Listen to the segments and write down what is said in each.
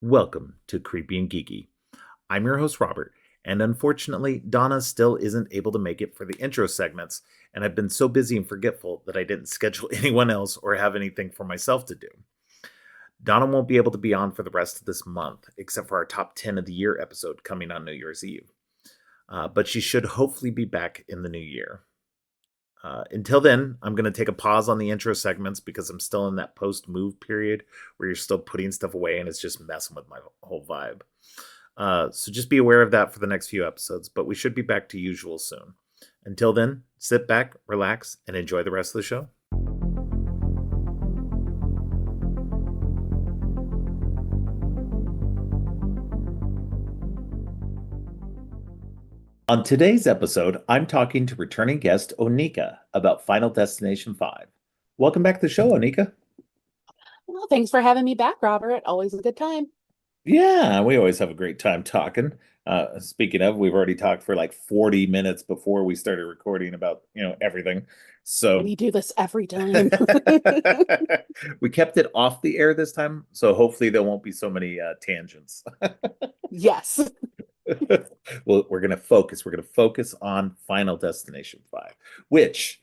Welcome to Creepy and Geeky. I'm your host, Robert, and unfortunately, Donna still isn't able to make it for the intro segments, and I've been so busy and forgetful that I didn't schedule anyone else or have anything for myself to do. Donna won't be able to be on for the rest of this month, except for our top 10 of the year episode coming on New Year's Eve. But she should hopefully be back in the new year. Until then, I'm going to take a pause on the intro segments because I'm still in that post move period where you're still putting stuff away and it's just messing with my whole vibe. So just be aware of that for the next few episodes, but we should be back to usual soon. Until then, sit back, relax, and enjoy the rest of the show. On today's episode, I'm talking to returning guest Onika about Final Destination 5. Welcome back to the show, Onika. Well, thanks for having me back, Robert. Always a good time. Yeah, we always have a great time talking. Speaking of, we've already talked for like 40 minutes before we started recording about, everything. So We do this every time. we kept it off the air this time, so hopefully there won't be so many tangents. Yes. Well, we're going to focus. We're going to focus on Final Destination 5, which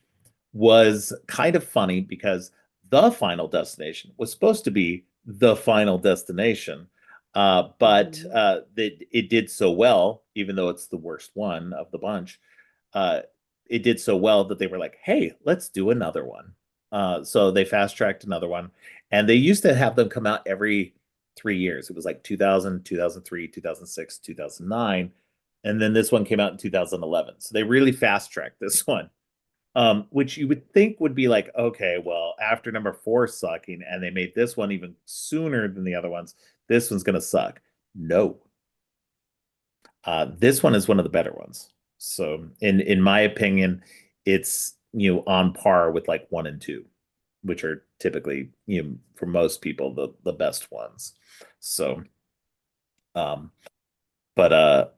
was kind of funny because the Final Destination was supposed to be the Final Destination, but it did so well, even though it's the worst one of the bunch. It did so well that they were like, "Hey, let's do another one." So they fast tracked another one, and they used to have them come out every 3 years. It was like 2000, 2003, 2006, 2009, and then this one came out in 2011. So they really fast tracked this one, which you would think would be like, okay, well, after number four sucking, and they made this one even sooner than the other ones, this one's gonna suck. No, this one is one of the better ones. So, in my opinion, it's on par with like one and two, which are typically for most people the best ones. So, um, but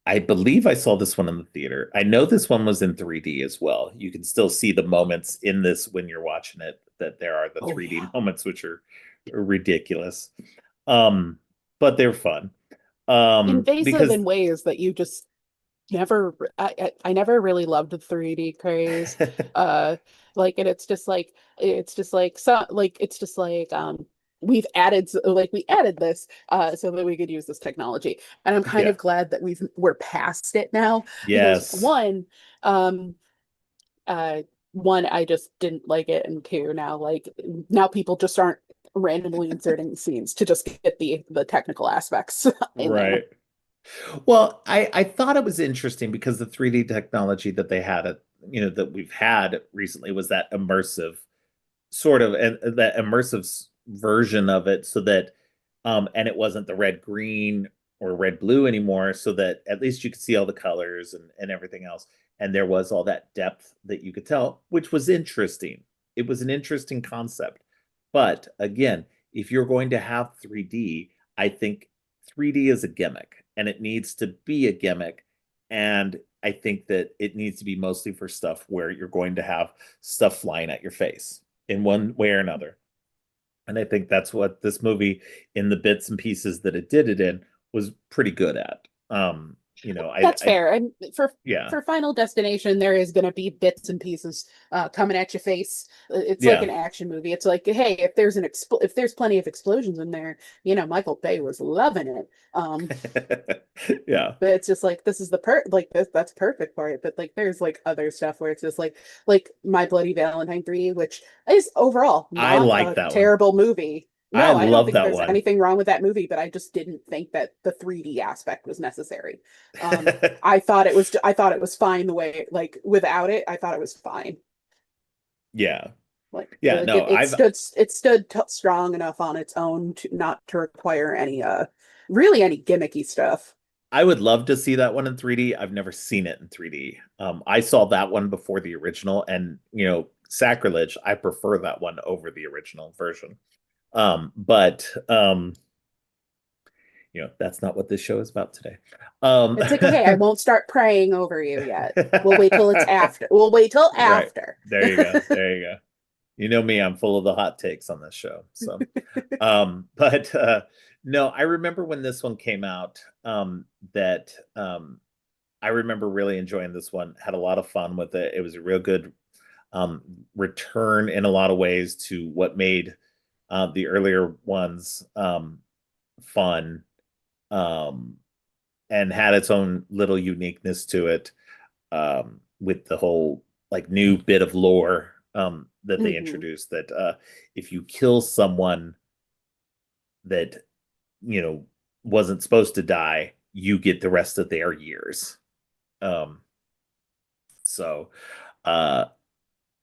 I believe I saw this one in the theater. I know this one was in 3D as well. You can still see the moments in this when you're watching it, that there are the Oh 3D yeah. moments, which are ridiculous. But they're fun. Invasive Because in ways that you just never I never really loved the 3D craze. Uh and it's just like we added this so that we could use this technology. And I'm kind yeah. of glad that we're past it now because Yes. um uh one, I just didn't like it, and two, now people just aren't randomly inserting scenes to just get the technical aspects in there. Right. Well, I thought it was interesting because the 3D technology that they had that we've had recently was that immersive sort of, and that immersive version of it, so that and it wasn't the red green or red blue anymore, so that at least you could see all the colors and everything else, and there was all that depth that you could tell, which was interesting. It was an interesting concept. But again, if you're going to have 3D, I think 3D is a gimmick, and it needs to be a gimmick. And I think that it needs to be mostly for stuff where you're going to have stuff flying at your face in one way or another. And I think that's what this movie, in the bits and pieces that it did it in, was pretty good at. That's I fair. And yeah, for Final Destination, there is going to be bits and pieces coming at your face. It's like yeah, an action movie. It's like, hey, if there's plenty of explosions in there, Michael Bay was loving it. yeah. But it's just like, this is that's perfect for it. But like there's like other stuff where it's just like My Bloody Valentine 3, which is overall I not like a that one. terrible movie. I No, I don't love think that there's one. anything wrong with that movie, but I just didn't think that the 3D aspect was necessary. I thought it was fine the way, like, without it, I thought it was fine. Yeah, Like yeah. like No, it, it I've stood it stood strong enough on its own to not to require any really any gimmicky stuff. I would love to see that one in 3D. I've never seen it in 3D. I saw that one before the original, and sacrilege. I prefer that one over the original version. But that's not what this show is about today. It's like, okay, I won't start praying over you yet. We'll wait till it's after. We'll wait till Right. after. There you go. There you go. You know me, I'm full of the hot takes on this show. So, but no, I remember when this one came out, that I remember really enjoying this one, had a lot of fun with it. It was a real good return in a lot of ways to what made the earlier ones fun, um, and had its own little uniqueness to it, with the whole like new bit of lore that they Hmm. introduced, that if you kill someone that you know wasn't supposed to die, you get the rest of their years. Um, so uh,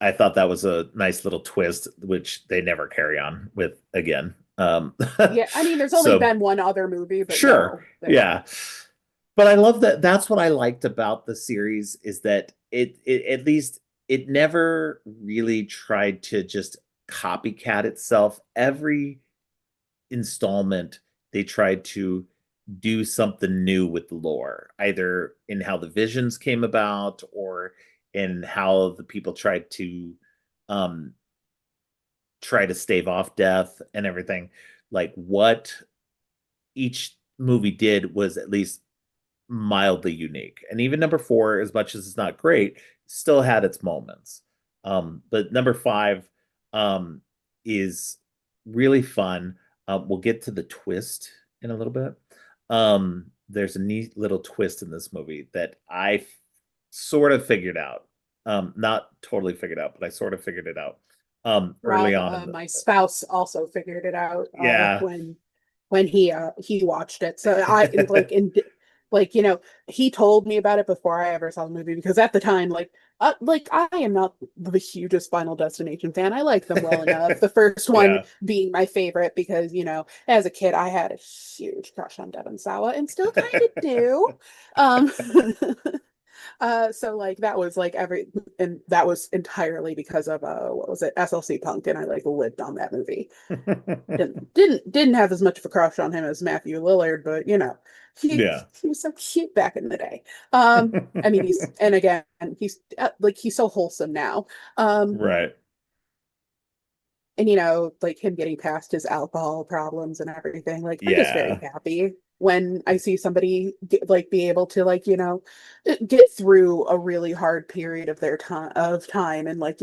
I thought that was a nice little twist, which they never carry on with again. Yeah, I mean, there's only So been one other movie, but sure, no, they yeah. But I love that. That's what I liked about the series, is that it at least it never really tried to just copycat itself. Every installment, they tried to do something new with the lore, either in how the visions came about or in how the people tried to um try to stave off death and everything. Like what each movie did was at least mildly unique. And even number four, as much as it's not great, still had its moments. But number five is really fun. We'll get to the twist in a little bit. There's a neat little twist in this movie that sort of figured out. Not totally figured out, but I sort of figured it out early Rob, on in the. my spouse also figured it out Yeah. when he watched it. So I like in like he told me about it before I ever saw the movie because at the time like I am not the hugest Final Destination fan. I like them well enough. The first one Yeah. being my favorite because as a kid I had a huge crush on Devon Sawa and still kind of do. Um so like that was like and that was entirely because of what was it, SLC Punk, and I like lived on that movie. Didn't have as much of a crush on him as Matthew Lillard, but he Yeah. he was so cute back in the day. I mean he's like he's so wholesome now. Um, Right. and like him getting past his alcohol problems and everything, like I'm just very Yeah. happy when I see somebody like be able to like get through a really hard period of their time and like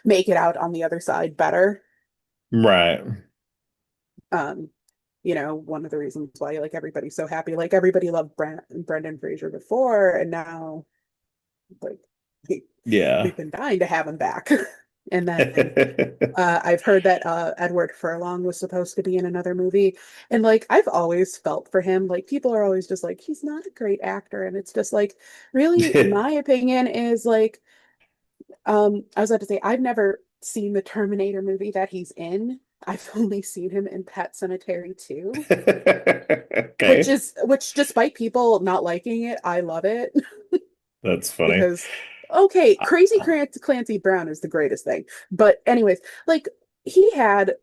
make it out on the other side better. Right. um one of the reasons why like everybody's so happy, like everybody loved Brendan Fraser before, and now like he, Yeah. we've been dying to have him back. And then I've heard that Edward Furlong was supposed to be in another movie. And like I've always felt for him. Like people are always just like, he's not a great actor. And it's just like, really, my opinion is like, I was about to say, I've never seen the Terminator movie that he's in. I've only seen him in Pet Cemetery 2, which Okay. despite people not liking it, I love it. That's funny. Because okay, Crazy Uh, Clancy Brown is the greatest thing. But anyways, like he had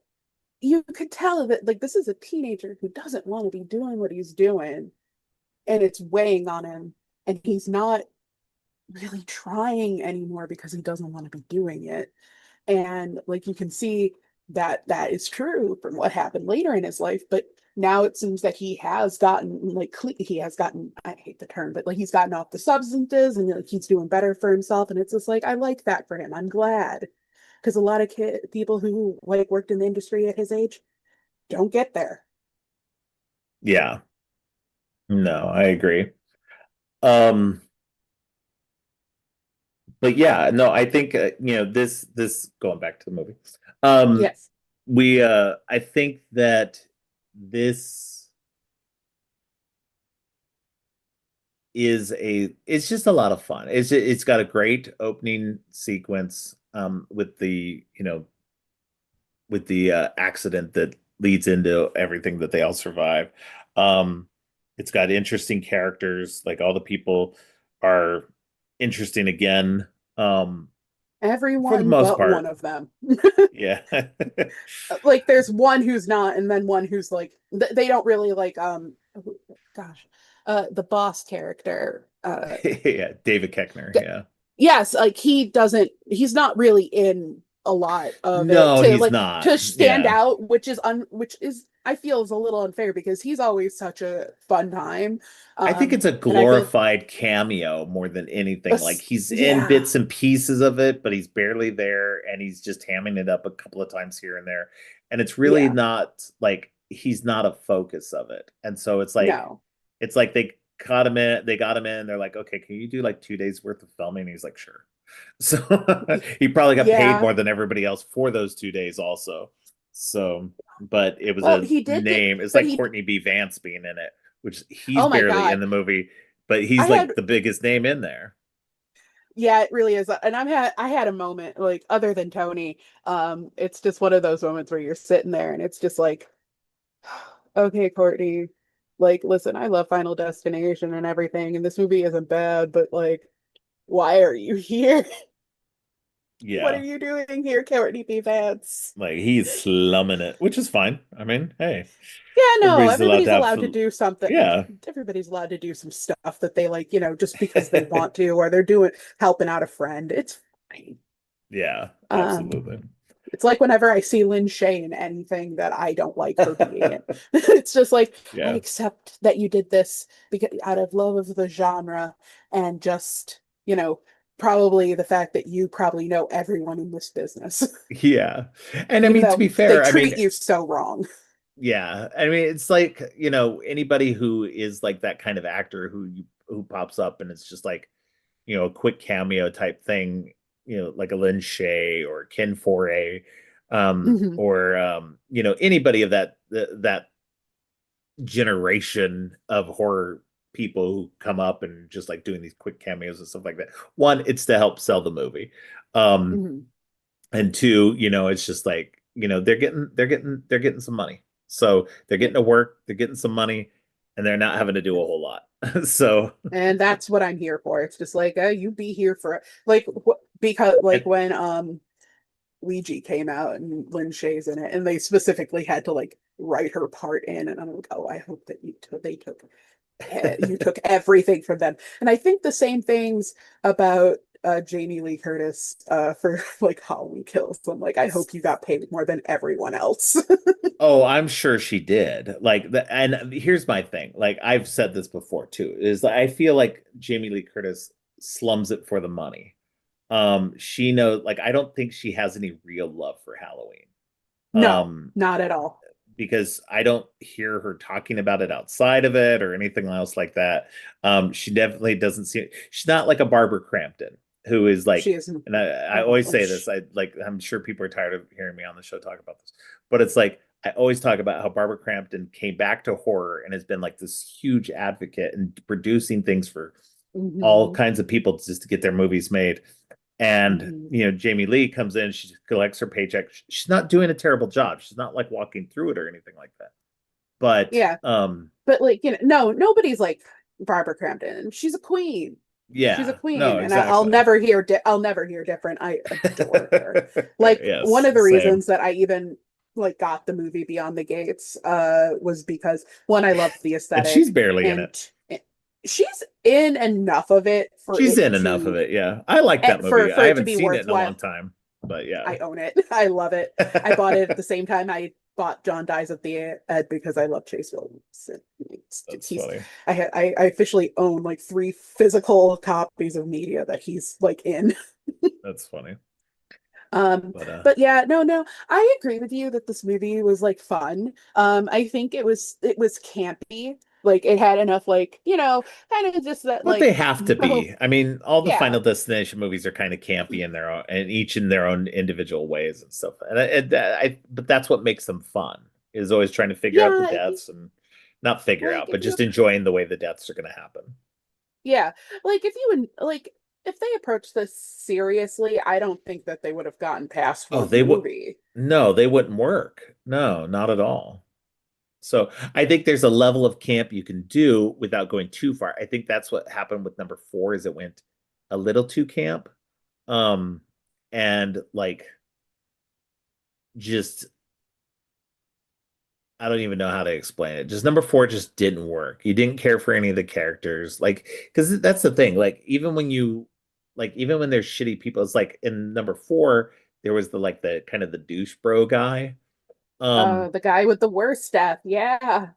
you could tell that like this is a teenager who doesn't want to be doing what he's doing, and it's weighing on him, and he's not really trying anymore because he doesn't want to be doing it. And like you can see that that is true from what happened later in his life, but now it seems that he has gotten like he has gotten, I hate the term, but like he's gotten off the substances and like he's doing better for himself, and it's just like I like that for him. I'm glad, because a lot of people who like worked in the industry at his age don't get there. yeah. No, I agree. Um, but yeah, no, I think this going back to the movie. Um, Yes. I think that this it's just a lot of fun. It's got a great opening sequence with the accident that leads into everything that they all survive. Um, it's got interesting characters, like all the people are interesting again, for the Everyone most but one part. of them. Yeah. Like there's one who's not, and then one who's like they don't really like gosh, the boss character Yeah, David Keckner, yeah. yes, like he's not really in a lot of it No, to he's like not. to stand Yeah. out, which is I feel is a little unfair because he's always such a fun time. I think it's a And I feel glorified cameo more than anything. Like he's in yeah, bits and pieces of it, but he's barely there and he's just hamming it up a couple of times here and there. And it's really yeah, not like he's not a focus of it. And so no, it's like they got him in, they're like, okay, can you do like 2 days worth of filming? And he's like, sure. So he probably got paid yeah. more than everybody else for those 2 days also. So, but it was Well, a he did get, name. It's but like he. Courtney B. Vance being in it, which he's Oh my barely in God, the movie, but I he's had like the biggest name in there. yeah, it really is. And I had a moment like other than Tony, it's just one of those moments where you're sitting there and it's just like, okay, Courtney, like listen, I love Final Destination and everything, and this movie isn't bad, but like, why are you here? What are Yeah. you doing here, Courtney B. Vance? Like he's slumming it, which is fine. I mean, hey, Yeah, no, everybody's allowed to everybody's have allowed to fun. do something. Yeah. Everybody's allowed to do some stuff that they like, just because they want to, or they're doing helping out a friend. It's fine. Yeah, Um, absolutely. it's like whenever I see Lynn Shay in anything that I don't like her being in. It's just like I Yeah. accept that you did this because out of love of the genre and just, probably the fact that you probably know everyone in this business, Yeah. And I even mean, to though be they fair, I mean, treat you so wrong. yeah. I mean, it's like, anybody who is like that kind of actor who pops up and it's just like, a quick cameo type thing, like a Lin Shay or Ken Foray, Hmm. or anybody of that generation of horror people who come up and just like doing these quick cameos and stuff like that. One, it's to help sell the movie. Um, Hmm. and two, it's just like, they're getting some money. So they're Yeah. getting to work, they're getting some money, and they're not having to do a whole lot. So And that's what I'm here for. It's just like, you be here for like because like and when Ouija came out and Lynn Shay's in it, and they specifically had to like write her part in, and I'm like, oh, I hope that you took everything from them. And I think the same things about Jamie Lee Curtis for like Halloween Kills. I'm like, I hope you got paid more than everyone else. oh, I'm sure she did. And here's my thing. Like I've said this before too, is like I feel like Jamie Lee Curtis slums it for the money. She knows, like I don't think she has any real love for Halloween. No, Um, not at all. because I don't hear her talking about it outside of it or anything else like that. She definitely doesn't seem, she's not like a Barbara Crampton who is She like, isn't. and I Oh, always say this, I'm sure people are tired of hearing me on the show talk about this, but it's like, I always talk about how Barbara Crampton came back to horror and has been like this huge advocate and producing things for all hmm kinds of people just to get their movies made. And hmm Jamie Lee comes in, she collects her paycheck. She's not doing a terrible job. She's not like walking through it or anything like that. But Yeah, but like no, nobody's like Barbara Crampton. She's a queen. She's a yeah, no, queen, and exactly. I'll never hear different. I adore her. Like one Yes, of the same. reasons that I even like got the movie Beyond the Gates was because one, I love the And she's aesthetic, barely in and it. she's in enough of it for She's it in enough of to it. Yeah. I like that movie. I for it to haven't be seen it in a worthwhile. long time, but yeah. I own it. I love it. I bought it at the same time I bought John Dies at the Ed because I love Chase Williams. That's He's funny. I officially own like three physical copies of media that he's like in. That's funny. Um, But but yeah, no, I agree with you that this movie was like fun. I think it was campy. Like it had enough like, kind of just that But they like, have to be. I mean, all the yeah. Final Destination movies are kind of campy in their own, and each in their own individual ways and stuff. But that's what makes them fun. Is always trying to figure out the Yeah, deaths and not figure like out, but if you just enjoying the way the deaths are going to happen. yeah, like if you like if they approached this seriously, I don't think that they would have gotten past Oh, one they would. movie. No, they wouldn't work. No, not at all. So I think there's a level of camp you can do without going too far. I think that's what happened with number four, is it went a little too camp. Um, and like just I don't even know how to explain it. Just number four just didn't work. You didn't care for any of the characters. Like, because that's the thing. Like, even when there's shitty people, it's like in number four, there was the like the kind of the douche bro guy. The guy with the worst death. Yeah.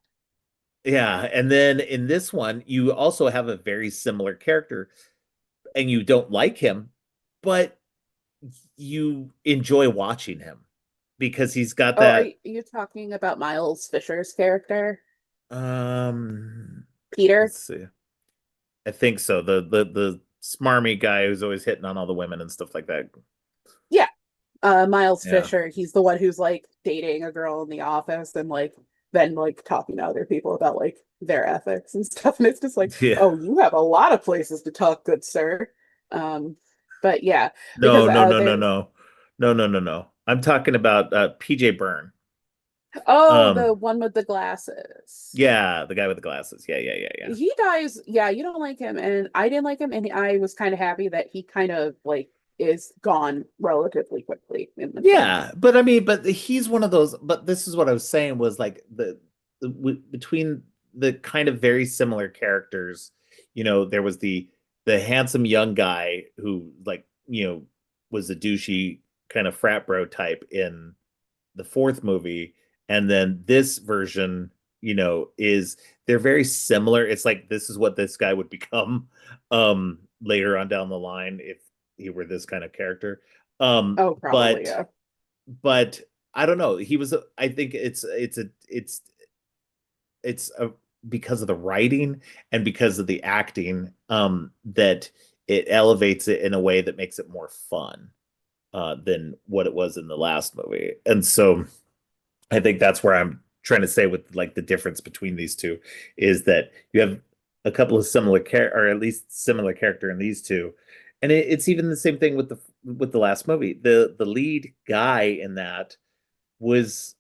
Yeah, and then in this one, you also have a very similar character, and you don't like him, but you enjoy watching him because he's got Oh, are that you talking about Miles Fisher's character, um Peter? let's see. I think so. The smarmy guy who's always hitting on all the women and stuff like that. Yeah. Miles Yeah. Fisher, he's the one who's like dating a girl in the office and like then like talking to other people about like their ethics and stuff. And it's just like, Yeah. oh, you have a lot of places to talk, good sir. Um, but yeah, because No, no, no, no, there no. No, no, no, no. I'm talking about PJ Byrne. oh, the Um, one with the glasses. yeah, the guy with the glasses. Yeah, yeah, yeah, yeah. He dies. Yeah, you don't like him, and I didn't like him, and I was kind of happy that he kind of like is gone relatively quickly in the film. Yeah, but I mean, but he's one of those. But this is what I was saying was like between the kind of very similar characters, there was the handsome young guy who like was a douchey kind of frat bro type in the fourth movie, and then this version, is they're very similar. It's like this is what this guy would become later on down the line if he were this kind of character. Oh, probably, But yeah. but I don't know. He was. I think it's a, because of the writing and because of the acting that it elevates it in a way that makes it more fun than what it was in the last movie. And so I think that's where I'm trying to say with like the difference between these two is that you have a couple of similar or at least similar character in these two, and it's even the same thing with the last movie. The lead guy in that was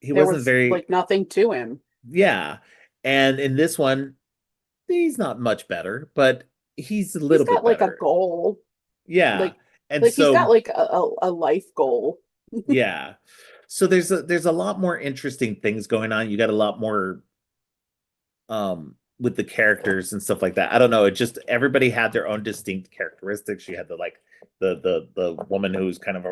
he There wasn't was very like nothing to him. yeah, and in this one he's not much better, but he's a He's little bit got like a better. goal, Yeah, like and like he's got so like a life goal. yeah, so there's a lot more interesting things going on. You got a lot more with the characters and stuff like that. I don't know. It just everybody had their own distinct characteristics. You had the like the woman who's kind of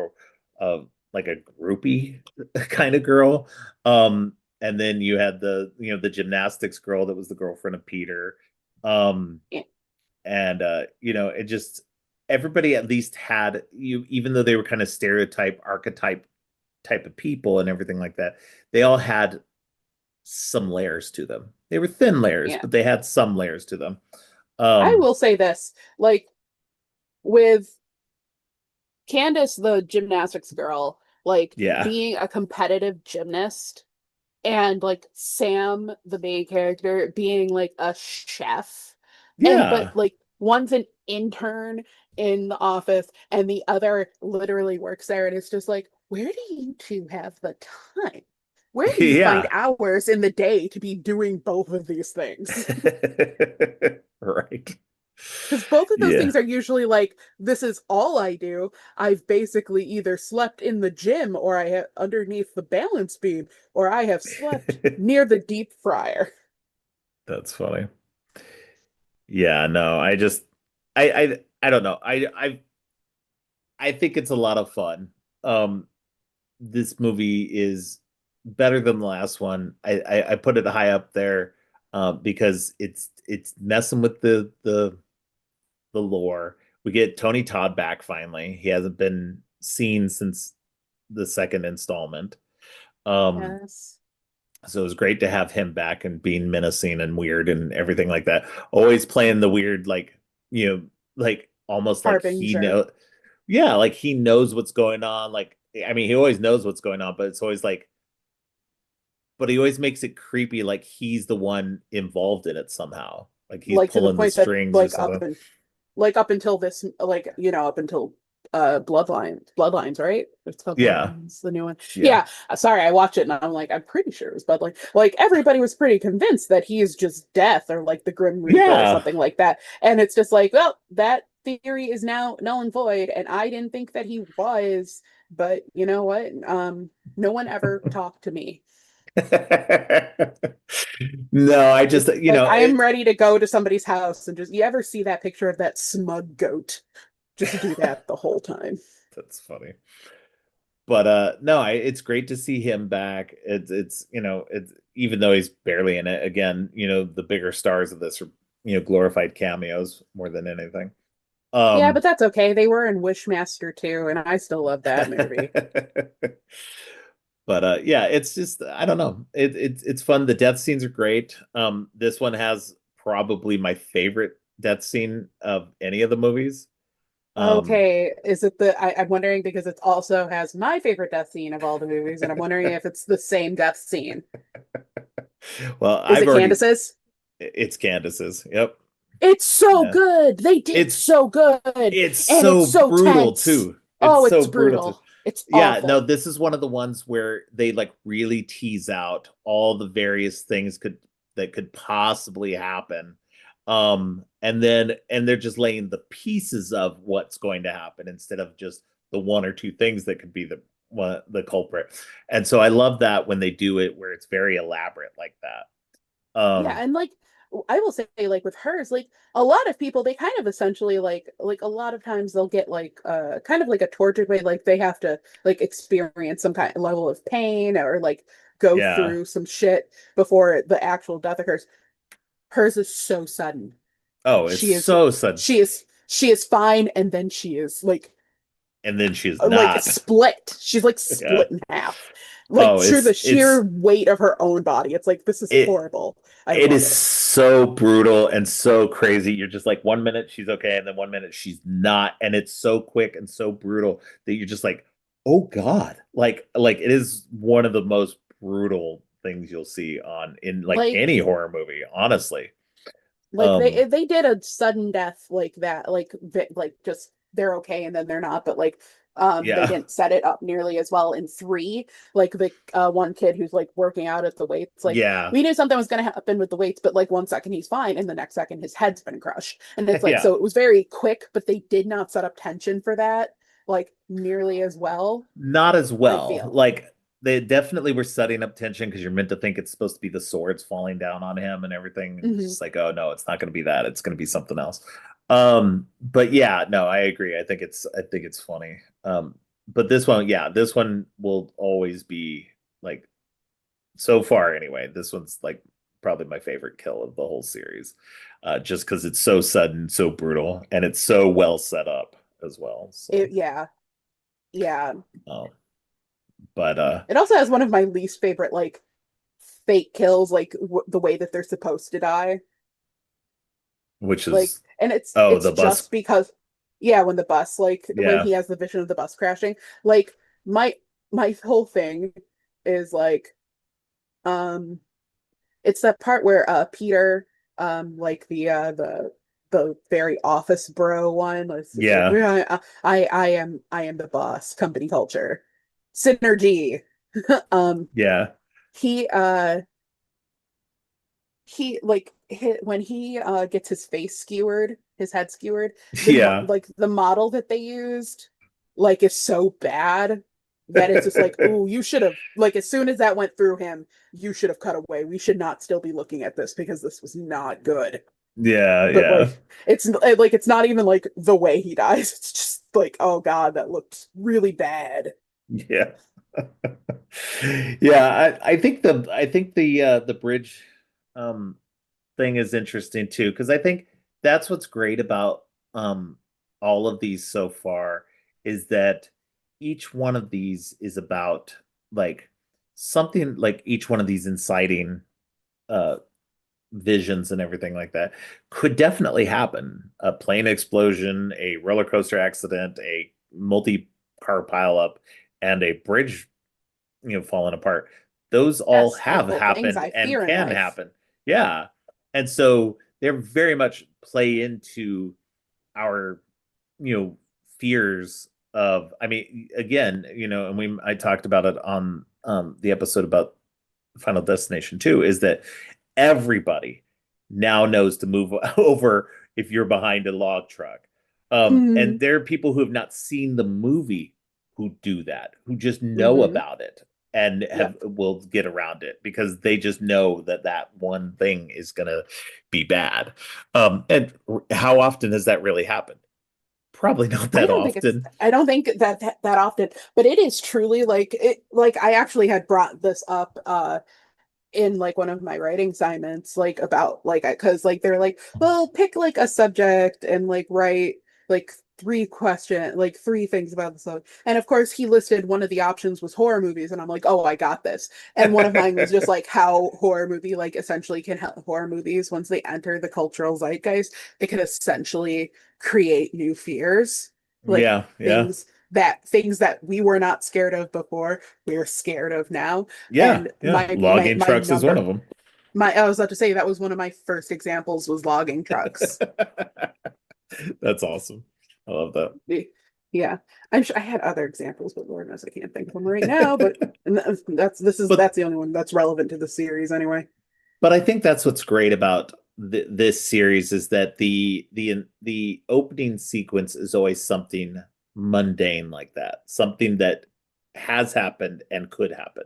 a like a groupie kind of girl. And then you had the gymnastics girl that was the girlfriend of Peter. Um Yeah. and it just everybody at least had you, even though they were kind of stereotype archetype type of people and everything like that, they all had some layers to them. They were thin layers, Yeah. but they had some layers to them. I Um, will say this, like with Candace, the gymnastics girl, like yeah, being a competitive gymnast, and like Sam, the main character, being like a chef, and but yeah, like one's an intern in the office and the other literally works there, and it's just like, where do you two have the time? Where do you find yeah. hours in the day to be doing both of these things? Right. Because both of those Yeah. things are usually like, this is all I do. I've basically either slept in the gym or I have underneath the balance beam or I have slept near the deep fryer. That's funny. Yeah, no, I don't know. I think it's a lot of fun. This movie is better than the last one. I put it high up there because it's messing with the lore. We get Tony Todd back finally. He hasn't been seen since the second installment. Um, Yes. so it was great to have him back and being menacing and weird and everything like that. Always playing the weird, like almost like he Harbinger. know, yeah, like he knows what's going on. Like, I mean, he always knows what's going on, but it's always like, but he always makes it creepy, like he's the one involved in it somehow, like he's Like to the pulling the point that strings or something. like up until this like up until bloodlines, right? It's called Yeah, Bloodlines, the new one. yeah. Yeah, sorry, I watched it and I'm like, I'm pretty sure it was Bloodline. Like everybody was pretty convinced that he is just death or like the Grim Reaper or Yeah. something like that, and it's just like, well, that theory is now null and void, and I didn't think that he was, but you know what, no one ever talked to me. No, I just, It's like I am ready to go to somebody's house and just, you ever see that picture of that smug goat? just do that the whole time. That's funny. But no, it's great to see him back. It's it's even though he's barely in it, again, the bigger stars of this are, glorified cameos more than anything. Yeah, Um but that's okay. They were in Wishmaster too, and I still love that movie. but yeah, it's just I don't know. It's fun. The death scenes are great. This one has probably my favorite death scene of any of the movies. Um Okay, is it I'm wondering because it also has my favorite death scene of all the movies, and I'm wondering if it's the same death scene. well, Is I've it already Candace's? it's Candace's. Yep. It's so Yeah. good. They did It's so good, it's and so it's so brutal tense. too. It's Oh, so it's brutal too. brutal. It's Yeah, no, awful. this is one of the ones where they like really tease out all the various things that could possibly happen. And they're just laying the pieces of what's going to happen instead of just the one or two things that could be the culprit. And so I love that when they do it where it's very elaborate like that. Yeah, Um and like I will say, like with hers, like a lot of people, they kind of essentially like a lot of times they'll get like kind of like a tortured way, like they have to like experience some kind of level of pain or like go yeah. through some shit before the actual death occurs. Hers is so sudden. Oh, it's She is so sudden. she is fine, and then she is And then she's like not. split. She's like Yeah. split in half. Like Oh, through the it's sheer weight of her own body. It's like this is it horrible. I it love is it. so brutal and so crazy. You're just like 1 minute she's okay, and then 1 minute she's not, and it's so quick and so brutal that you're just like, oh God, like it is one of the most brutal things you'll see on in like Like any horror movie, honestly. like Um, they did a sudden death like that, like just they're okay and then they're not, but like they yeah, didn't set it up nearly as well in three. Like the one kid who's like working out at the weights, like yeah, we knew something was going to happen with the weights, but like 1 second he's fine and the next second his head's been crushed, and it's like yeah. so it was very quick, but they did not set up tension for that like nearly as well, Not as I well. feel. Like they definitely were setting up tension because you're meant to think it's supposed to be the swords falling down on him and everything. And it's Hmm. just like, oh no, it's not going to be that. It's going to be something else. But yeah, no, I agree. I think it's funny. But this one, yeah, this one will always be like so far anyway. This one's like probably my favorite kill of the whole series, just because it's so sudden, so brutal, and it's so well set up as well. So, Yeah, yeah. um, but It also has one of my least favorite like fake kills, like the way that they're supposed to die. which Like, is and oh it's the bus, just because, yeah, when the bus, like when yeah, he has the vision of the bus crashing, like my my whole thing is like, um, it's that part where Peter, like the very office bro one, it's like yeah, I am the boss, company culture, synergy. um, yeah, he when he gets his face skewered, his head skewered, yeah. like the model that they used like is so bad that it's just like, oh, you should have, like, as soon as that went through him, you should have cut away. We should not still be looking at this because this was not good. Yeah, But yeah, like it's not even like the way he dies. It's just like, oh God, that looked really bad. yeah. Yeah, I think the bridge um thing is interesting too, because I think that's what's great about all of these so far is that each one of these is about like something like each one of these inciting uh visions and everything like that could definitely happen. A plane explosion, a roller coaster accident, a multi-car pileup, and a bridge, falling apart. Those all Yes, have multiple things happened I and fear in can life. happen. Yeah. And so they're very much play into our, you know, fears of, I mean, again, and I talked about it on the episode about Final Destination 2, is that everybody now knows to move over if you're behind a log truck. And Mm-hmm. there are people who have not seen the movie who do that, who just know Mm-hmm. about it and have Yep. will get around it because they just know that that one thing is going to be bad. And how often has that really happened? Probably not that often. I don't think that often, but it is truly like it like I actually had brought this up in like one of my writing assignments like about like because like they're like, well, pick like a subject and like write like three things about the subject. And of course he listed one of the options was horror movies, and I'm like, oh, I got this. And one of mine was just like how horror movie like essentially can help horror movies once they enter the cultural zeitgeist, they can essentially create new fears, like Yeah, yeah, things that we were not scared of before, we're scared of now. yeah, And yeah. Logging my trucks is one of number them. my I was about to say that was one of my first examples was logging trucks. That's awesome. I love that. Yeah, I'm sure I had other examples, but Lord knows I can't think of them right now. But and But that's the only one that's relevant to the series anyway. I think that's what's great about this series is that the opening sequence is always something mundane like that, something that has happened and could happen.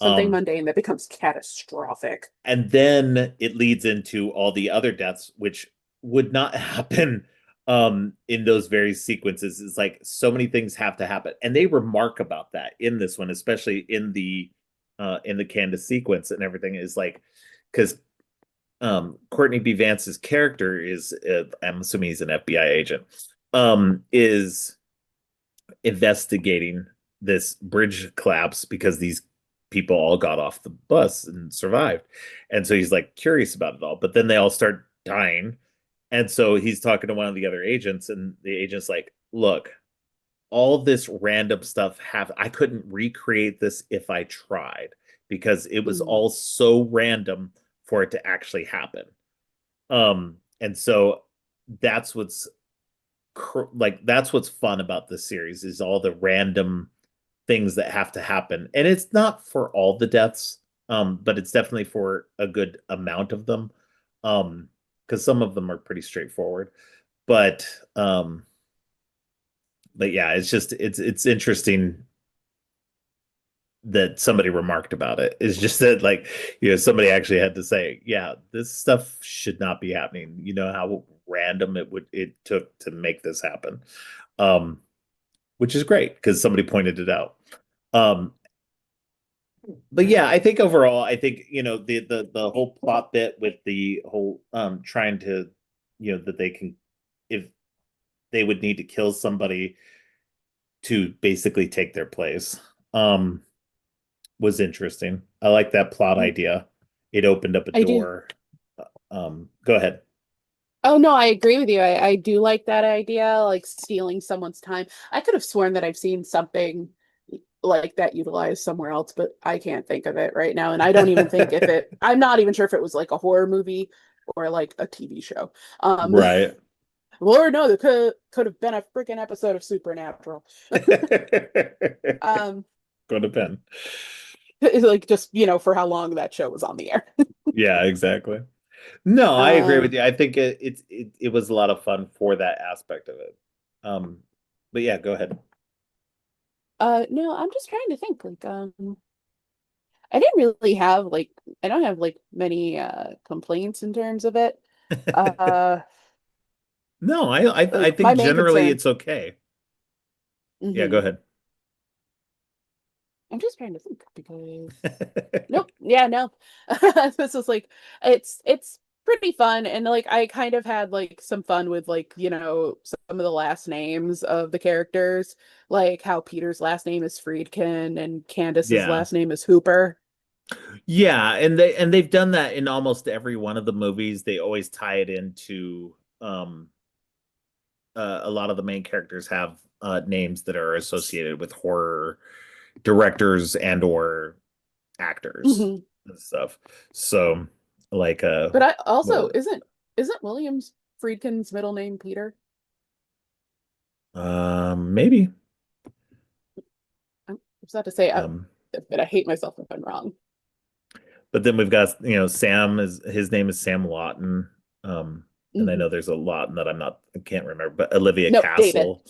Something Um, mundane that becomes catastrophic. and then it leads into all the other deaths, which would not happen in those very sequences. It's like so many things have to happen, and they remark about that in this one, especially in the Candace sequence and everything is like because Courtney B. Vance's character is I'm assuming he's an FBI agent, is investigating this bridge collapse because these people all got off the bus and survived. And so he's like curious about it all. But then they all start dying. And so he's talking to one of the other agents, and the agent's like, look, all this random stuff have I couldn't recreate this if I tried because it was Mm. all so random for it to actually happen. And so that's what's like that's what's fun about this series is all the random things that have to happen. And it's not for all the deaths, but it's definitely for a good amount of them. Because some of them are pretty straightforward. But but yeah, it's just it's interesting that somebody remarked about it. It's just that like, somebody actually had to say, yeah, this stuff should not be happening. You know how random it took to make this happen. Um, which is great because somebody pointed it out. Um, but yeah, I think overall, I think the whole plot bit with the whole trying to that they can if they would need to kill somebody to basically take their place was interesting. I like that plot idea. It opened up a I do. door. Go ahead. Oh no, I agree with you. I do like that idea, like stealing someone's time. I could have sworn that I've seen something like that utilized somewhere else, but I can't think of it right now. And I don't even think if I'm not even sure if it was like a horror movie or like a TV show. Um, Right. Lord no, it could have been a freaking episode of Supernatural. Um, Go to pen. like just, for how long that show was on the air. Yeah, exactly. No, I agree with Um, you. I think it was a lot of fun for that aspect of it. But yeah, go ahead. no, I'm just trying to think like I didn't really have like I don't have like many complaints in terms of it. Uh No, I like think my main generally concern. it's okay. Yeah, go Mhm. ahead. I'm just trying to think because nope, yeah, no. This is like it's pretty fun, and like I kind of had like some fun with like, some of the last names of the characters, like how Peter's last name is Friedkin and Candace's Yeah. last name is Hooper. Yeah, and they've done that in almost every one of the movies. They always tie it into a lot of the main characters have names that are associated with horror directors and or actors Mhm. and stuff. So like But I what also was isn't Williams Friedkin's middle name Peter? maybe I'm sad to say, um but I hate myself if I'm wrong. but then we've got Sam is his name is Sam Lawton. And I Hmm. know there's a Lawton that I can't remember, but Olivia Nope, David. Castle.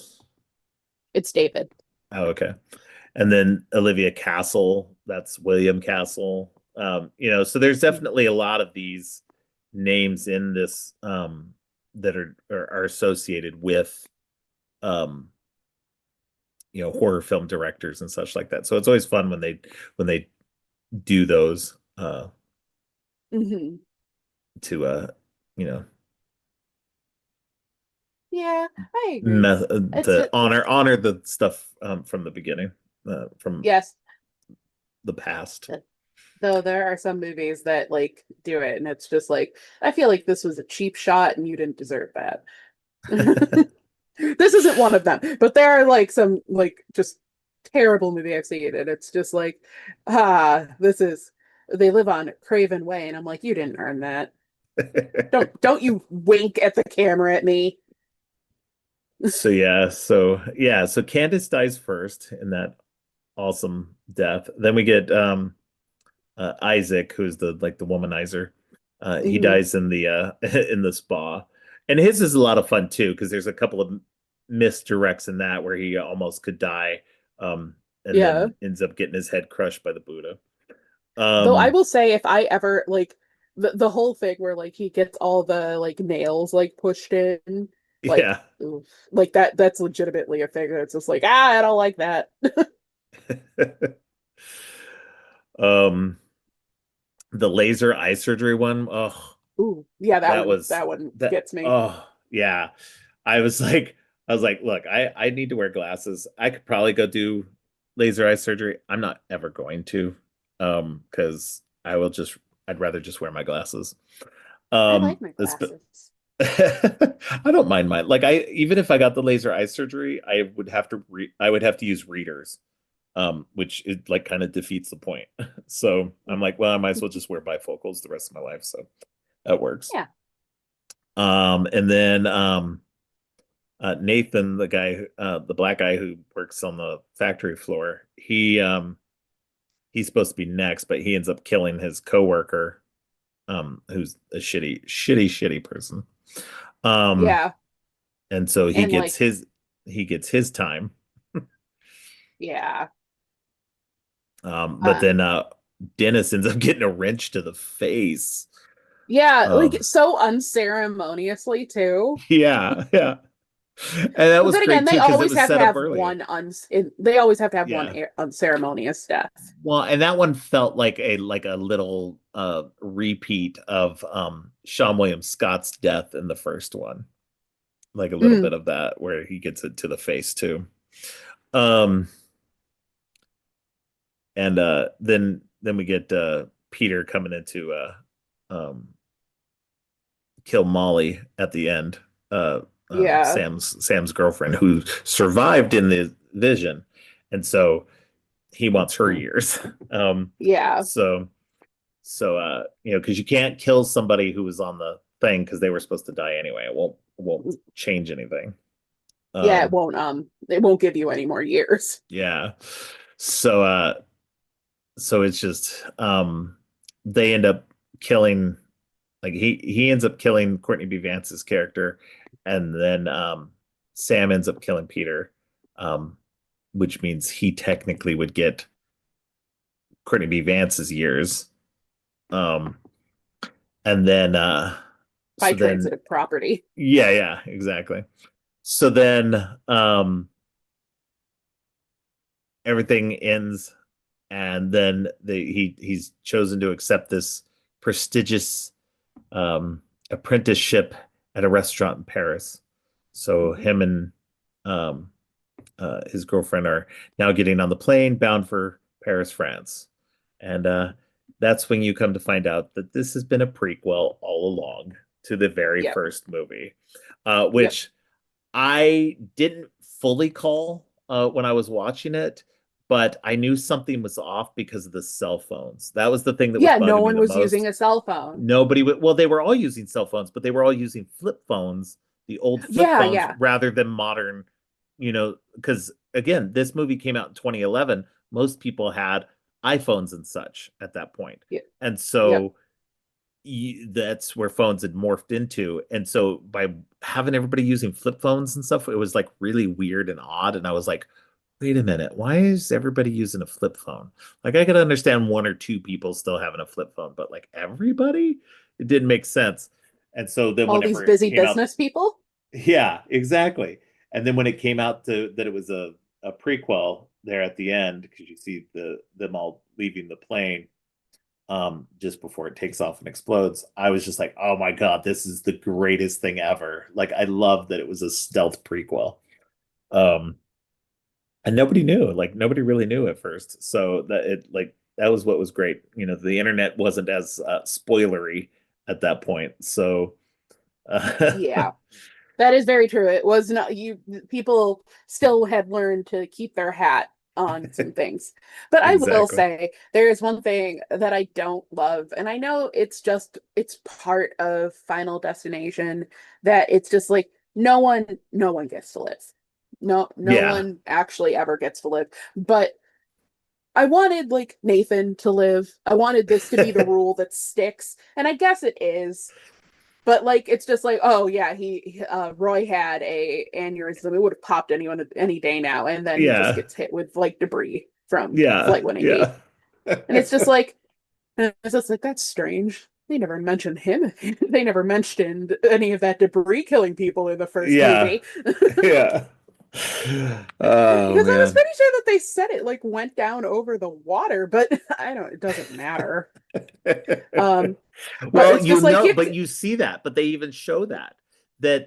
It's David. Oh, okay. And then Olivia Castle, that's William Castle. So there's definitely a lot of these names in this that are associated with um, horror film directors and such like that. So it's always fun when they do those Hmm. to you know Yeah, I agree. It's to honor the stuff from the beginning, from yes. the past. Though there are some movies that like do it, and it's just like I feel like this was a cheap shot, and you didn't deserve that. This isn't one of them, but there are like some like just terrible movie I've seen, and it's just like, this is they live on Craven Way, and I'm like, you didn't earn that. Don't you wink at the camera at me. So Candace dies first in that awesome death. Then we get Isaac, who's the womanizer. He Hmm. dies in the in the spa, and his is a lot of fun too because there's a couple of misdirects in that where he almost could die, and Yeah. then ends up getting his head crushed by the Buddha. Though I Um, will say if I ever like the whole thing where like he gets all the like nails like pushed in, like yeah. oof, like that's legitimately a thing that's just like, I don't like that. um, the laser eye surgery one. Oh, Ooh, yeah, that was that one that. gets me. Oh, yeah. I was like, look, I need to wear glasses. I could probably go do laser eye surgery. I'm not ever going to, because I'd rather just wear my glasses. I like my It's, glasses. I don't mind mine. Like even if I got the laser eye surgery, I would have to use readers, which it like kind of defeats the point. So I'm like, well, I might as well just wear bifocals the rest of my life. So that works. Yeah. And then Nathan, the black guy who works on the factory floor, he's supposed to be next, but he ends up killing his coworker, who's a shitty person. Um, Yeah. and so And like, he gets his time. yeah. But Uh then Dennis ends up getting a wrench to the face. yeah, like Um, so unceremoniously too. yeah, yeah. And that But was then again, great they too because it always was have to set up have early. they always have to have one Yeah. unceremonious death. Well, and that one felt like a little repeat of Sean William Scott's death in the first one. Like a little Mm, bit of that where he gets it to the face too. Um and then we get Peter coming into kill Molly at the end. yeah. Sam's girlfriend who survived in the vision. And so he wants her years. Yeah. So because you can't kill somebody who was on the thing because they were supposed to die anyway. It won't change anything. Yeah, Um, it won't give you any more years. yeah. So so it's just they end up killing like he ends up killing Courtney B. Vance's character, and then Sam ends up killing Peter, um, which means he technically would get Courtney B. Vance's years. Um, and then By so then transitive property. yeah, exactly. So then everything ends, and then he's chosen to accept this prestigious apprenticeship at a restaurant in Paris. So Mhm. him and um, his girlfriend are now getting on the plane bound for Paris, France. And that's when you come to find out that this has been a prequel all along to the very Yep. first movie, Yep. which I didn't fully call when I was watching it, but I knew something was off because of the cell phones. That was the thing that was Yeah, no bugging me one the was using most. a cell phone. Nobody would, well, they were all using cell phones, but they were all using flip phones, the old flip Yeah, phones, yeah. rather than modern, because again, this movie came out in 2011. Most people had iPhones and such at that point. Yep. And Yep. so that's where phones had morphed into. And so by having everybody using flip phones and stuff, it was like really weird and odd. And I was like, wait a minute, why is everybody using a flip phone? Like I could understand one or two people still having a flip phone, but like everybody, it didn't make sense. And so then All these whenever it busy came out, business people. yeah, exactly. And then when it came out to that it was a prequel there at the end, because you see them all leaving the plane just before it takes off and explodes, I was just like, oh my God, this is the greatest thing ever. Like I love that it was a stealth prequel. Um and nobody knew, like nobody really knew at first. So that it like that was what was great. You know, the internet wasn't as spoilery at that point. So Yeah. That is very true. It was not you people still had learned to keep their hat on some things. But I will exactly. say there is one thing that I don't love, and I know it's part of Final Destination that it's just like no one gets to live. No Yeah. one actually ever gets to live. But I wanted like Nathan to live. I wanted this to be the rule that sticks, and I guess it is. But like it's just like, oh yeah, Roy had a aneurysm. It would have popped anyone any day now, and then he just Yeah. gets hit with like debris from Yeah. Flight 180. Yeah. And it's just like it's just like that's strange. They never mentioned him. They never mentioned any of that debris killing people in the first Yeah. movie. Yeah. Oh Because I was man. pretty sure that they said it like went down over the water, but I don't it doesn't matter. Um, but Well, it's just like you but you see that, but they even show that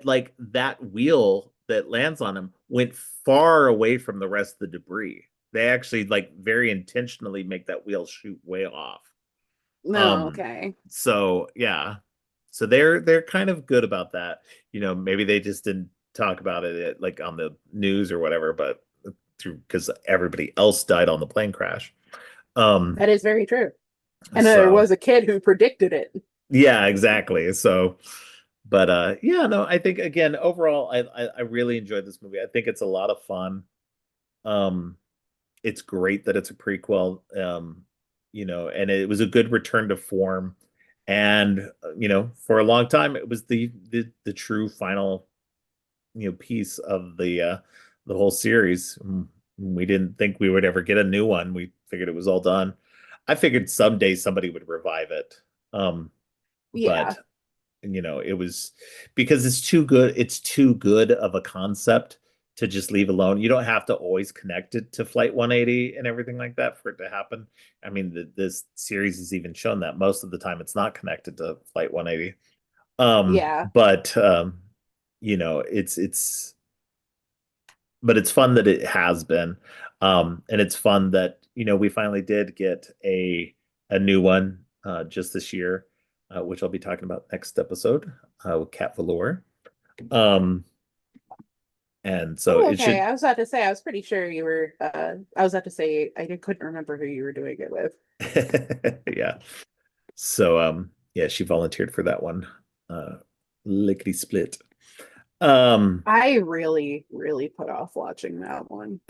like that wheel that lands on him went far away from the rest of the debris. They actually like very intentionally make that wheel shoot way off. no, Um, okay. so yeah. So they're kind of good about that. You know, maybe they just didn't talk about it like on the news or whatever, but through because everybody else died on the plane crash. Um, That is very true. And there so was a kid who predicted it. yeah, exactly. So, but yeah, no, I think again, overall, I really enjoyed this movie. I think it's a lot of fun. Um, it's great that it's a prequel. You know, and it was a good return to form. And you know, for a long time, it was the true final, you know, piece of the whole series. We didn't think we would ever get a new one. We figured it was all done. I figured someday somebody would revive it. But Yeah. you know, it was because it's too good of a concept to just leave alone. You don't have to always connect it to Flight 180 and everything like that for it to happen. I mean, this series has even shown that most of the time it's not connected to Flight 180. Yeah. But you know, but it's fun that it has been. And it's fun that, you know, we finally did get a new one just this year, which I'll be talking about next episode with Cat Velour. Um, and so Oh, it okay. should, I was about to say, I was pretty sure you were, I was about to say, couldn't remember who you were doing it with. yeah. So yeah, she volunteered for that one. Uh, Lickety split. Um, I really, really put off watching that one.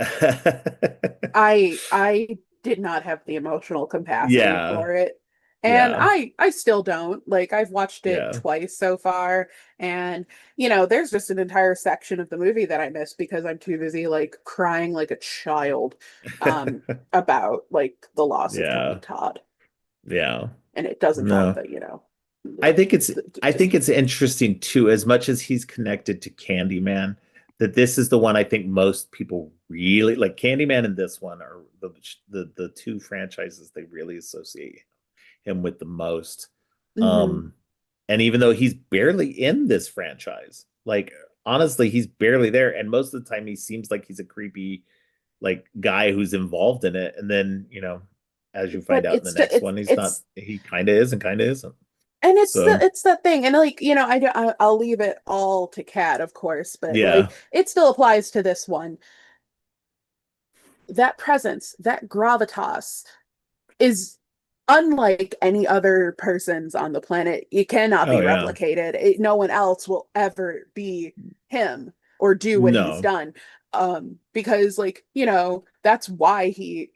I did not have the emotional capacity yeah, for it. And yeah, I still don't. Like I've watched it yeah. twice so far and there's just an entire section of the movie that I missed because I'm too busy like crying like a child about like the loss of Tony Yeah, Todd. yeah. And it doesn't help No. that, I think it's I just think it's interesting too, as much as he's connected to Candyman, that this is the one I think most people really like. Candyman and this one are the two franchises they really associate him with the most. mhm. Um, and even though he's barely in this franchise, like honestly, he's barely there. And most of the time he seems like he's a creepy like guy who's involved in it. And then, you know, as you But find out in the next one, he kind of is and kind of isn't. So it's that thing and like I'll leave it all to Cat of course but yeah. like it still applies to this one. That presence, that gravitas is unlike any other person's on the planet. It cannot Oh be yeah. replicated. No one else will ever be him or do what he's No. done. Because like, that's why he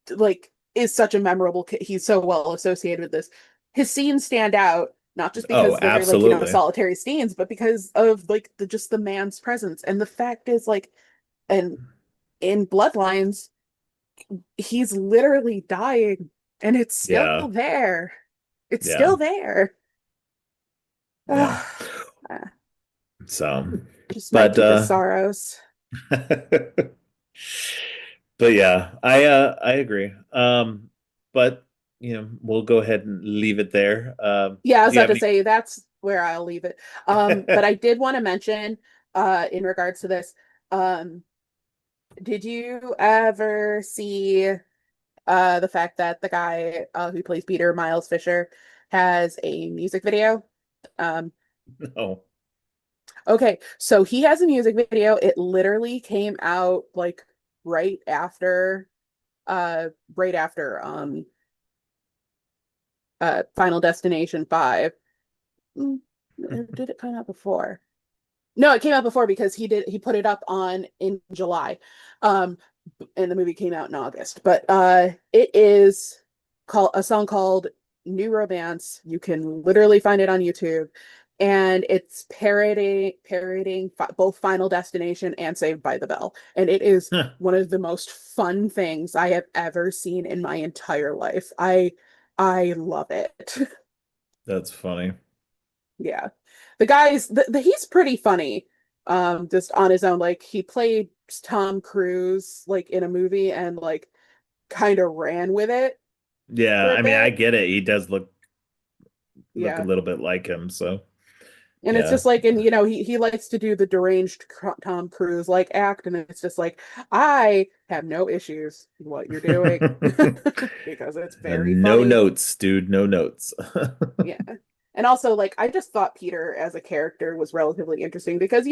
like is such a memorable he's so well associated with this. His scenes stand out not just Oh, because they're like, absolutely. solitary scenes, but because of like the man's presence. And the fact is like and in Bloodlines he's literally dying and it's still Yeah. there. It's Yeah. still there. Yeah. Ah, So Just my But deepest sorrows. but yeah, I agree. But we'll go ahead and leave it there. Yeah, I was Do you about have to any? say that's where I'll leave it. But I did want to mention, in regards to this, um, did you ever see the fact that the guy who plays Peter, Miles Fisher, has a music video? Um, No. okay, so he has a music video. It literally came out like right after uh right after Final Destination 5. Mm, or did it come out before? No, it came out before because he put it up on in July. Um and the movie came out in August. But it is called a song called New Romance. You can literally find it on YouTube. And it's parodying both Final Destination and Saved by the Bell. And it is Huh, one of the most fun things I have ever seen in my entire life. I love it. that's funny. Yeah. The guy's he's pretty funny. Just on his own. Like he played Tom Cruise like in a movie and like kind of ran with it Yeah, for a I mean, I bit. get it. He does look a Yeah. little bit like him, so And it's yeah. just like, and he likes to do the deranged Tom Cruise like act, and it's just like, I have no issues with what you're doing because it's very No funny. notes, dude. No notes. Yeah. And also, like, I just thought Peter as a character was relatively interesting because,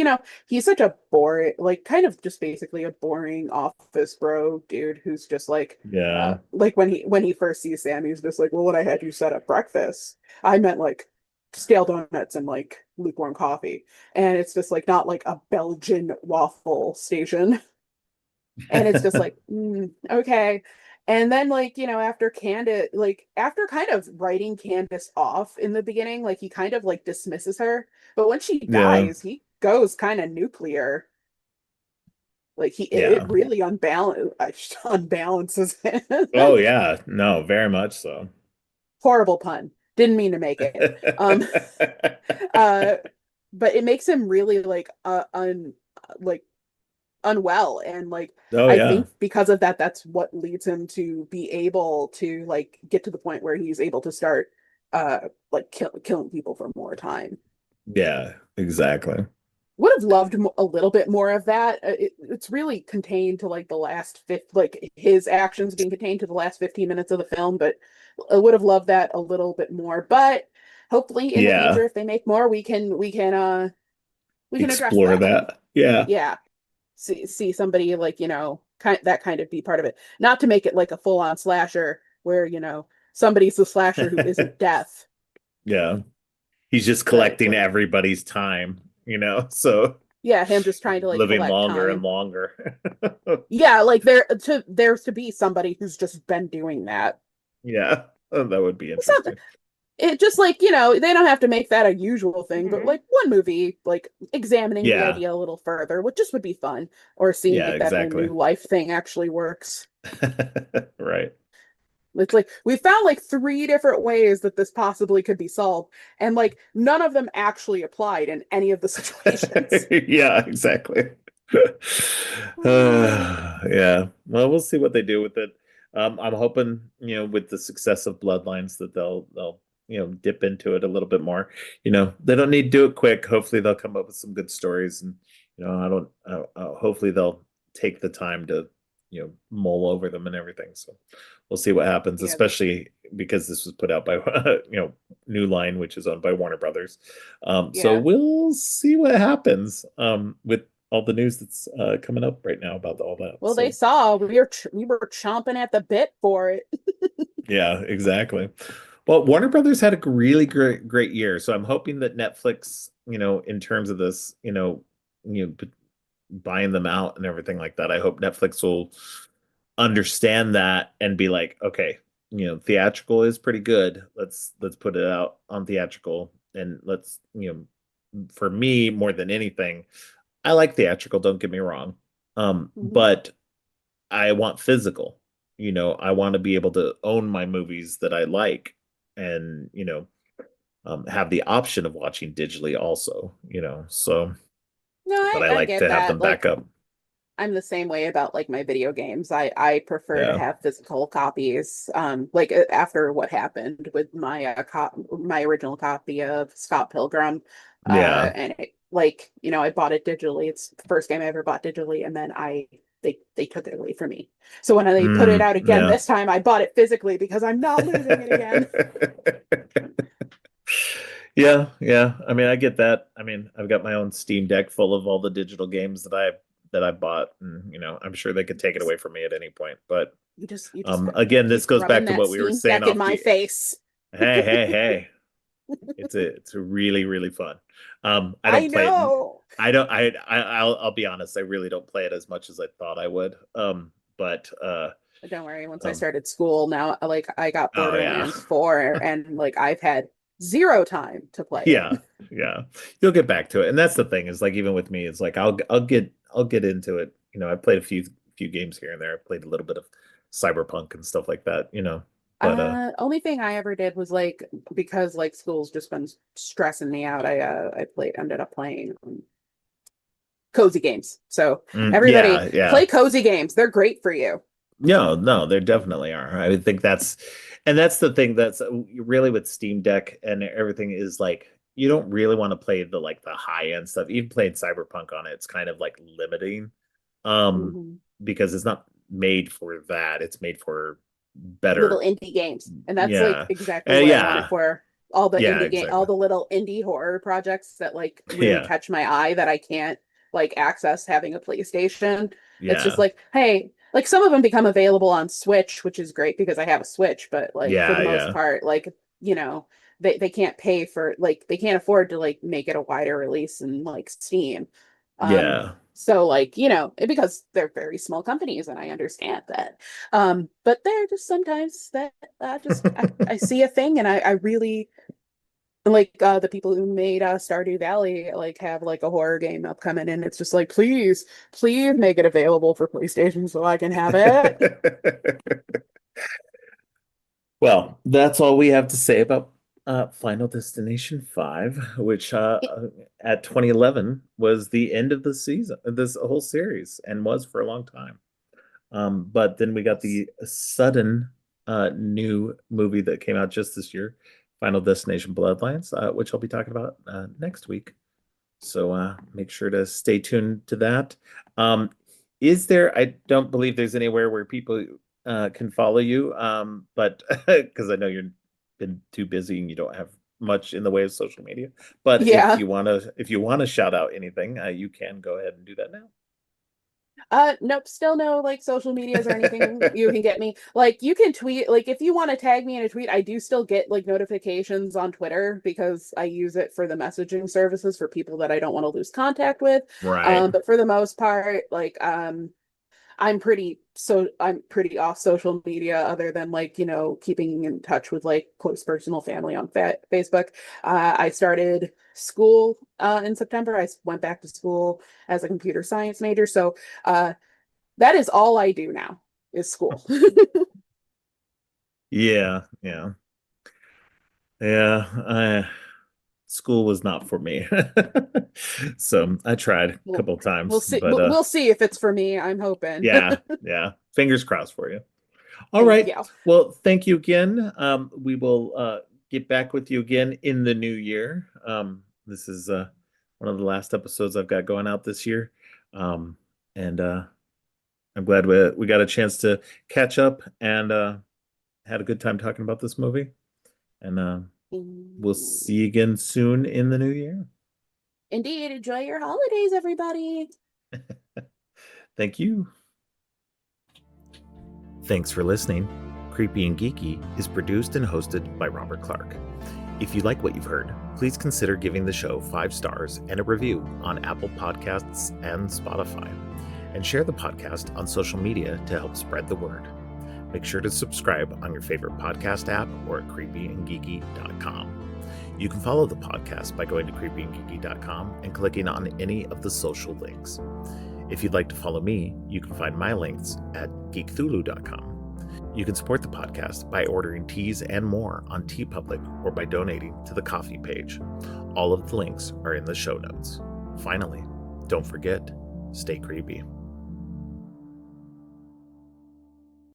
he's such a boring, like, kind of just basically a boring office bro dude who's just Yeah. like when he first sees Sam, he's just like, well, when I had you set up breakfast, I meant like stale donuts and like lukewarm coffee. And it's just like not like a Belgian waffle station. And it's just like, okay. And then like, after Candace, like after kind of writing Candace off in the beginning, like he kind of like dismisses her. But when she Yeah. dies, he goes kind of nuclear. Like it Yeah. really unbalances Oh him. yeah. No, very much so. Horrible pun. Didn't mean to make it. Uh but it makes him really like unwell, and like Oh I yeah. think because of that, that's what leads him to be able to like get to the point where he's able to start like killing people for more time. Yeah, exactly. Would have loved a little bit more of that. It's really contained to like the last fifth, like his actions being contained to the last 15 minutes of the film, but I would have loved that a little bit more. But hopefully in the Yeah. future, if they make more, we can address Explore that. that. Yeah. Yeah, see somebody like kind of be part of it, not to make it like a full-on slasher where somebody's the slasher who isn't death, Yeah. He's just but collecting everybody's time, so yeah, him just trying to like living collect longer and time. longer. Yeah, like there's to be somebody who's just been doing that. Yeah. Oh, that would be So interesting. it just like they don't have to make that a usual thing, but Mhm. like one movie like examining the Yeah. idea a little further would be fun, or seeing Yeah, if that whole exactly. new life thing actually works. Right. It's like we found like three different ways that this possibly could be solved, and like none of them actually applied in any of the situations. Yeah, exactly. Yeah. Well, we'll see what they do with it. I'm hoping, with the success of Bloodlines that they'll dip into it a little bit more. They don't need to do it quick. Hopefully they'll come up with some good stories, and I don't hopefully they'll take the time to mull over them and everything. So we'll see what happens, Yeah, especially because this was put out by New Line, which is owned by Warner Brothers. So yeah. we'll see what happens with all the news that's coming up right now about all that. Well, they So saw we were chomping at the bit for it. yeah, exactly. Well, Warner Brothers had a really great year, so I'm hoping that Netflix, in terms of this, buying them out and everything like that, I hope Netflix will understand that and be like, okay, theatrical is pretty good. Let's put it out on theatrical, and let's, for me more than anything, I like theatrical, don't get me wrong. Mhm. But I want physical. I want to be able to own my movies that I like, and, have the option of watching digitally also, so No, but I I like get to have that. them back Like up. I'm the same way about like my video games. I prefer to Yeah. have physical copies. Like after what happened with my my original copy of Scott Pilgrim, Yeah. and it, like I bought it digitally. It's the first game I ever bought digitally, and then they took it away from me. So when they put it out again Yeah. this time, I bought it physically because I'm not losing it again. Yeah, yeah. I mean, I get that. I mean, I've got my own Steam Deck full of all the digital games that I bought, and I'm sure they could take it away from me at any point. But You just gotta again, this keep goes back rubbing to that what we were Steam saying Deck in off my the face. hey. It's a really, really fun. I I don't play it. know. I'll be honest, I really don't play it as much as I thought I would. But Don't worry, once I um started school now, like I got oh yeah. Borderlands 4 and like I've had zero time to play Yeah, it. yeah. You'll get back to it. And that's the thing is like even with me, it's like I'll get into it. I played a few games here and there. I played a little bit of Cyberpunk and stuff like that. But Only thing I ever did was like because like school's just been stressing me out. I ended up playing cozy games. So everybody yeah, yeah. play cozy games. They're great for you. No, no, there definitely are. I think that's the thing that's really with Steam Deck and everything is like you don't really want to play the high end stuff. Even playing Cyberpunk on it, it's kind of like limiting, um, Mhm. because it's not made for that. It's made for Little better. indie games. And that's like Yeah, exactly what I want it yeah, for. yeah, All exactly. the little indie horror projects that like really Yeah, catch my eye that I can't like access having a PlayStation. It's just yeah, like, hey, like some of them become available on Switch, which is great because I have a Switch, but like for yeah, the most yeah, part, like, you know, they can't pay for like they can't afford to like make it a wider release in like Steam. Um, yeah, so like, because they're very small companies and I understand that. But they're just sometimes that I see a thing and I really like the people who made Stardew Valley like have like a horror game upcoming and it's just like please make it available for PlayStation so I can have it. Well, that's all we have to say about Final Destination 5, which at 2011 was the end of the season, this whole series, and was for a long time. But then we got the sudden new movie that came out just this year, Final Destination Bloodlines, which I'll be talking about next week. So make sure to stay tuned to that. Um, I don't believe there's anywhere where people can follow you, but because I know you've been too busy and you don't have much in the way of social media. But if Yeah. you want to shout out anything, you can go ahead and do that now. Nope, still no like social medias or anything you can get me. Like you can tweet, like if you want to tag me in a tweet, I do still get like notifications on Twitter because I use it for the messaging services for people that I don't want to lose contact with. Right. But for the most part, like I'm pretty off social media other than like, keeping in touch with like close personal family on Facebook. I started school in September. I went back to school as a computer science major. So that is all I do now is school. Yeah, yeah, yeah. School was not for me. So I tried a we'll, couple we'll times, see. but We'll see if it's for me. I'm hoping. yeah, yeah. Fingers crossed for you. All right. Yeah. Well, thank you again. We will get back with you again in the new year. This is one of the last episodes I've got going out this year. And I'm glad we got a chance to catch up and had a good time talking about this movie. And we'll see you again soon in the new year. Indeed. Enjoy your holidays, everybody. Thank you. Thanks for listening. Creepy and Geeky is produced and hosted by Robert Clark. If you like what you've heard, please consider giving the show 5 stars and a review on Apple Podcasts and Spotify. And share the podcast on social media to help spread the word. Make sure to subscribe on your favorite podcast app or at creepyandgeeky.com. You can follow the podcast by going to creepyandgeeky.com and clicking on any of the social links. If you'd like to follow me, you can find my links at geekthulu.com. You can support the podcast by ordering teas and more on Teepublic or by donating to the coffee page. All of the links are in the show notes. Finally, Don't forget, stay creepy.